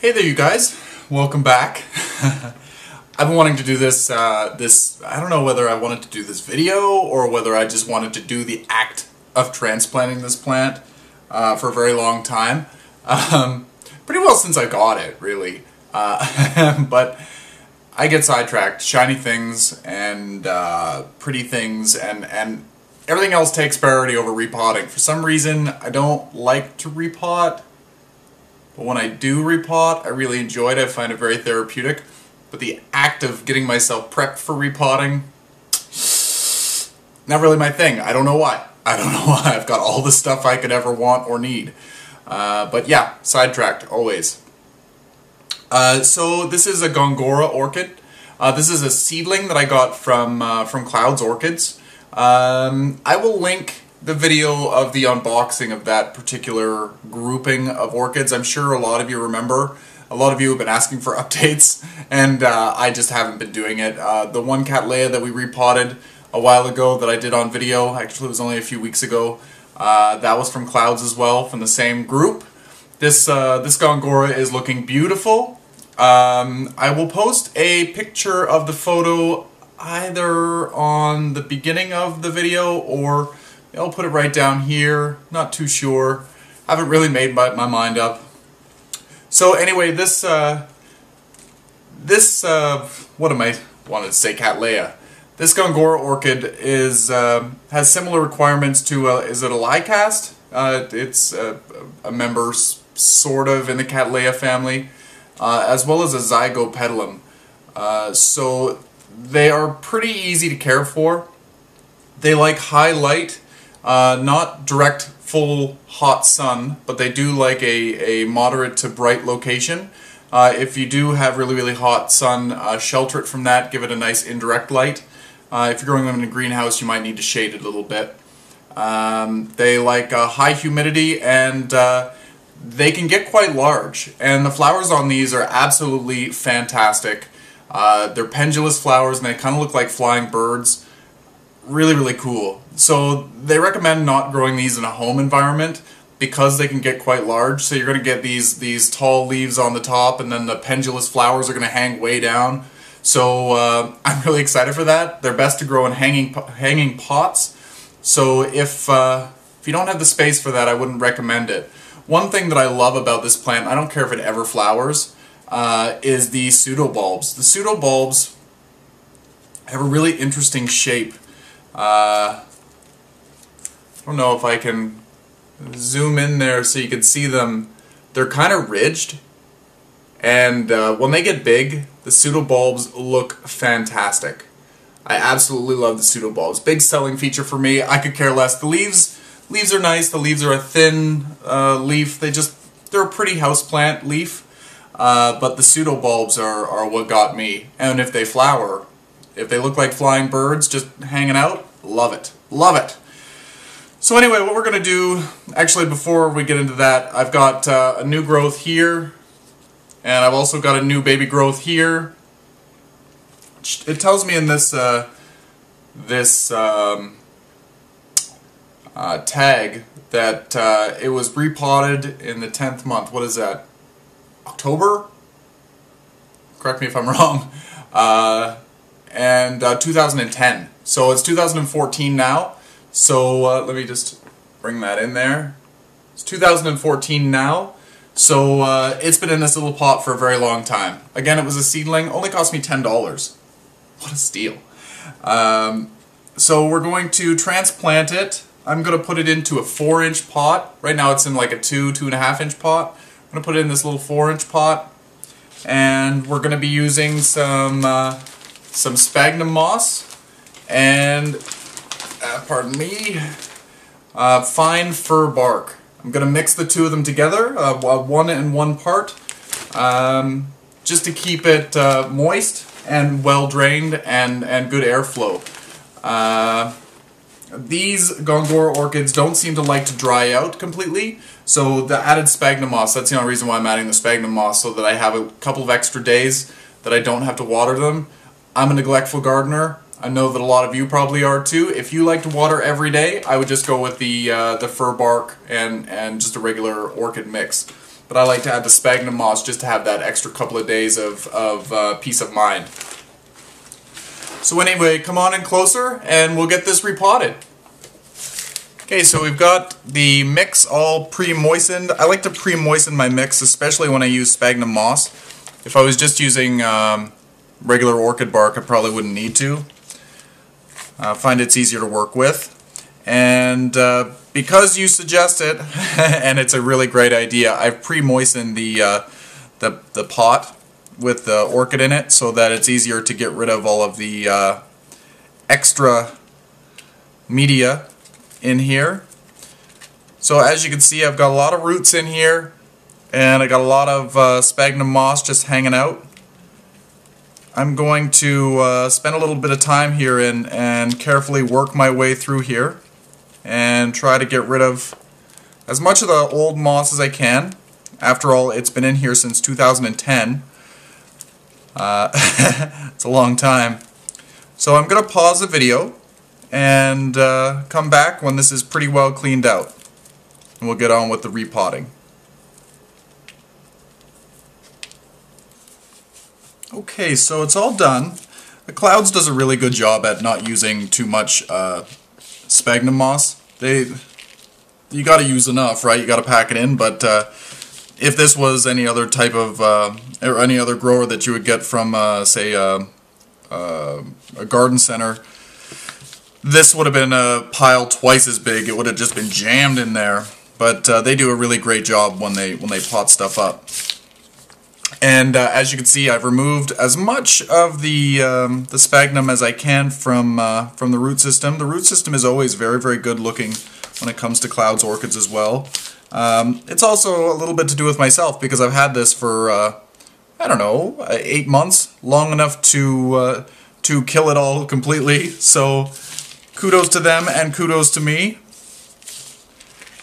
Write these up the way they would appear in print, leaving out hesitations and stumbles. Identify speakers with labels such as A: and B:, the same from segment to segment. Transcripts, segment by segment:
A: Hey there, you guys. Welcome back. I've been wanting to do this, I don't know whether I wanted to do this video or whether I just wanted to do the act of transplanting this plant for a very long time. Pretty well since I got it, really. But I get sidetracked. Shiny things and pretty things and everything else takes priority over repotting. For some reason, I don't like to repot. But when I do repot, I really enjoy it. I find it very therapeutic. But the act of getting myself prepped for repotting, not really my thing. I don't know why. I don't know why. I've got all the stuff I could ever want or need. But yeah, sidetracked, always. So this is a Gongora Orchid. This is a seedling that I got from Cloud's Orchids. I will link the video of the unboxing of that particular grouping of orchids. I'm sure a lot of you remember. A lot of you have been asking for updates, and I just haven't been doing it. The one Cattleya that we repotted a while ago that I did on video, actually it was only a few weeks ago, that was from Clouds as well, from the same group. This Gongora is looking beautiful. I will post a picture of the photo either on the beginning of the video or I'll put it right down here. Not too sure. Haven't really made my mind up. So anyway, this what am I wanted to say? Cattleya. This Gongora Orchid is has similar requirements to is it a Lycast? It's a member sort of in the Cattleya family, as well as a Zygopetalum. So they are pretty easy to care for. They like high light. Not direct full hot sun, but they do like a moderate to bright location. If you do have really hot sun, shelter it from that, give it a nice indirect light. If you're growing them in a greenhouse, you might need to shade it a little bit. They like high humidity, and they can get quite large, and the flowers on these are absolutely fantastic. They're pendulous flowers and they kind of look like flying birds. Really cool. So they recommend not growing these in a home environment because they can get quite large. So you're going to get these tall leaves on the top, and then the pendulous flowers are going to hang way down. So I'm really excited for that. They're best to grow in hanging pots. So if you don't have the space for that, I wouldn't recommend it. One thing that I love about this plant, I don't care if it ever flowers, is the pseudobulbs. The pseudobulbs have a really interesting shape. I don't know if I can zoom in there so you can see them. They're kind of ridged, and when they get big, the pseudobulbs look fantastic. I absolutely love the pseudobulbs. Big selling feature for me. I could care less. The leaves are nice. The leaves are a thin leaf. They're a pretty houseplant leaf, but the pseudobulbs are what got me. And if they flower, if they look like flying birds just hanging out, love it. Love it. So anyway, what we're going to do, actually before we get into that, I've got a new growth here, and I've also got a new baby growth here. It tells me in this tag that it was repotted in the 10th month. What is that? October? Correct me if I'm wrong. And 2010. So it's 2014 now. So let me just bring that in there. It's 2014 now. So it's been in this little pot for a very long time. Again, it was a seedling. Only cost me $10. What a steal. So we're going to transplant it. I'm going to put it into a 4-inch pot. Right now it's in like a 2.5 inch pot. I'm going to put it in this little 4-inch pot. And we're going to be using some sphagnum moss and, pardon me, fine fir bark. I'm going to mix the two of them together, 1 and 1 part, just to keep it moist and well drained and good airflow. These Gongora orchids don't seem to like to dry out completely, so the added sphagnum moss, that's the only reason why I'm adding the sphagnum moss, so that I have a couple of extra days that I don't have to water them. I'm a neglectful gardener. I know that a lot of you probably are too. If you like to water every day, I would just go with the fir bark and just a regular orchid mix. but I like to add the sphagnum moss just to have that extra couple of days of peace of mind. So anyway, come on in closer and we'll get this repotted. Okay, so we've got the mix all pre-moistened. I like to pre-moisten my mix, especially when I use sphagnum moss. If I was just using regular orchid bark, I probably wouldn't need to. I find it's easier to work with. And because you suggest it, and it's a really great idea, I've pre-moistened the pot with the orchid in it so that it's easier to get rid of all of the extra media in here. So as you can see, I've got a lot of roots in here, and I got a lot of sphagnum moss just hanging out. I'm going to spend a little bit of time here and carefully work my way through here and try to get rid of as much of the old moss as I can. After all, it's been in here since 2010. It's a long time. So I'm going to pause the video and come back when this is pretty well cleaned out, and we'll get on with the repotting. Okay, so it's all done. The Clouds does a really good job at not using too much sphagnum moss. You got to use enough, right? You got to pack it in, but if this was any other type of or any other grower that you would get from say a garden center, this would have been a pile twice as big. It would have just been jammed in there. But they do a really great job when they pot stuff up. And as you can see, I've removed as much of the sphagnum as I can from the root system. The root system is always very, very good looking when it comes to Clouds orchids as well. It's also a little bit to do with myself because I've had this for I don't know, 8 months, long enough to kill it all completely. So kudos to them and kudos to me.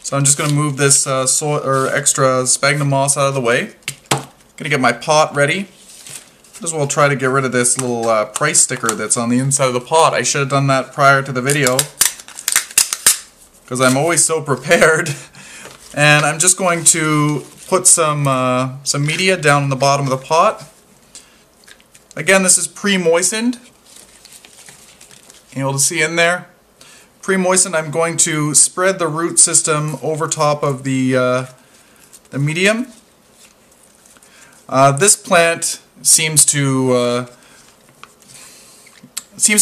A: So I'm just going to move this extra sphagnum moss out of the way. Gonna get my pot ready. Might as well try to get rid of this little price sticker that's on the inside of the pot. I should have done that prior to the video because I'm always so prepared. And I'm just going to put some media down in the bottom of the pot. Again, this is pre-moistened. Able to see in there. Pre-moistened. I'm going to spread the root system over top of the medium. This plant seems to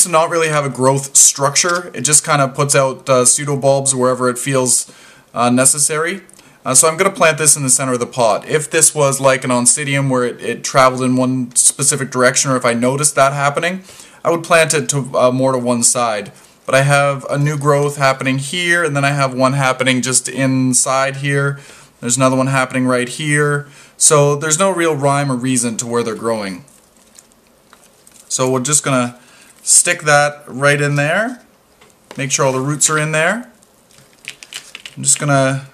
A: not really have a growth structure. It just kind of puts out pseudobulbs wherever it feels necessary. So I'm going to plant this in the center of the pot. If this was like an oncidium where it traveled in one specific direction, or if I noticed that happening, I would plant it to more to one side. But I have a new growth happening here, and then I have one happening just inside here. There's another one happening right here. So there's no real rhyme or reason to where they're growing. So we're just going to stick that right in there. Make sure all the roots are in there. I'm just going to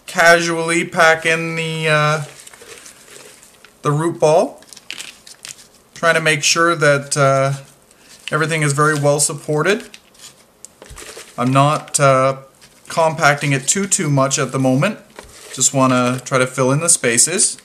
A: casually pack in the root ball. Trying to make sure that everything is very well supported. I'm not compacting it too much at the moment. Just want to try to fill in the spaces.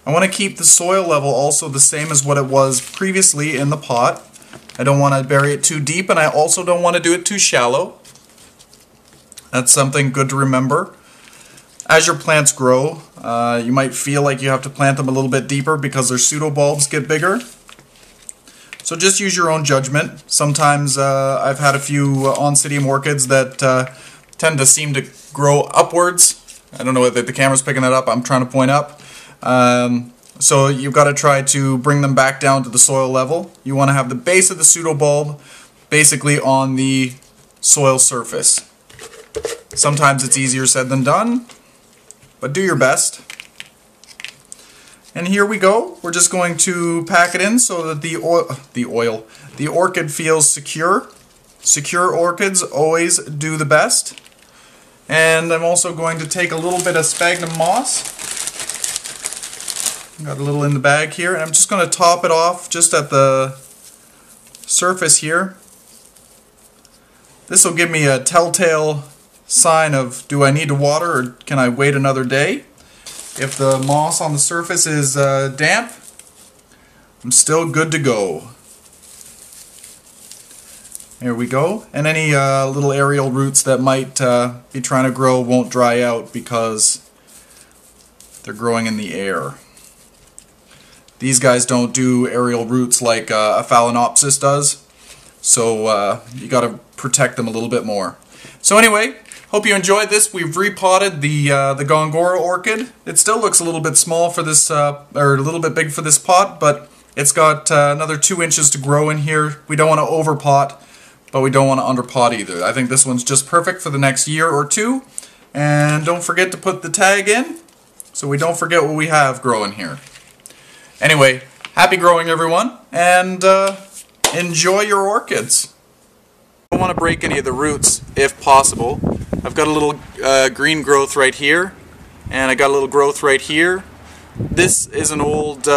A: I want to keep the soil level also the same as what it was previously in the pot. I don't want to bury it too deep, and I also don't want to do it too shallow. That's something good to remember. As your plants grow, you might feel like you have to plant them a little bit deeper because their pseudobulbs get bigger. So just use your own judgment. Sometimes I've had a few oncidium orchids that tend to seem to grow upwards. I don't know whether the camera's picking that up. I'm trying to point up. So you've got to try to bring them back down to the soil level. You want to have the base of the pseudobulb basically on the soil surface. Sometimes it's easier said than done, but do your best. And here we go. We're just going to pack it in so that the orchid feels secure. Secure orchids always do the best. And I'm also going to take a little bit of sphagnum moss. Got a little in the bag here, and I'm just going to top it off just at the surface here. This will give me a telltale sign of, do I need to water or can I wait another day? If the moss on the surface is damp, I'm still good to go. There we go. And any little aerial roots that might be trying to grow won't dry out because they're growing in the air. These guys don't do aerial roots like a Phalaenopsis does, so you got to protect them a little bit more. So anyway, hope you enjoyed this. We've repotted the Gongora Orchid. It still looks a little bit small for this, or a little bit big for this pot, but it's got another 2 inches to grow in here. We don't want to overpot, but we don't want to underpot either. I think this one's just perfect for the next year or two. And don't forget to put the tag in, so we don't forget what we have growing here. Anyway, happy growing everyone, and enjoy your orchids. I don't want to break any of the roots if possible. I've got a little green growth right here, and I got a little growth right here. This is an old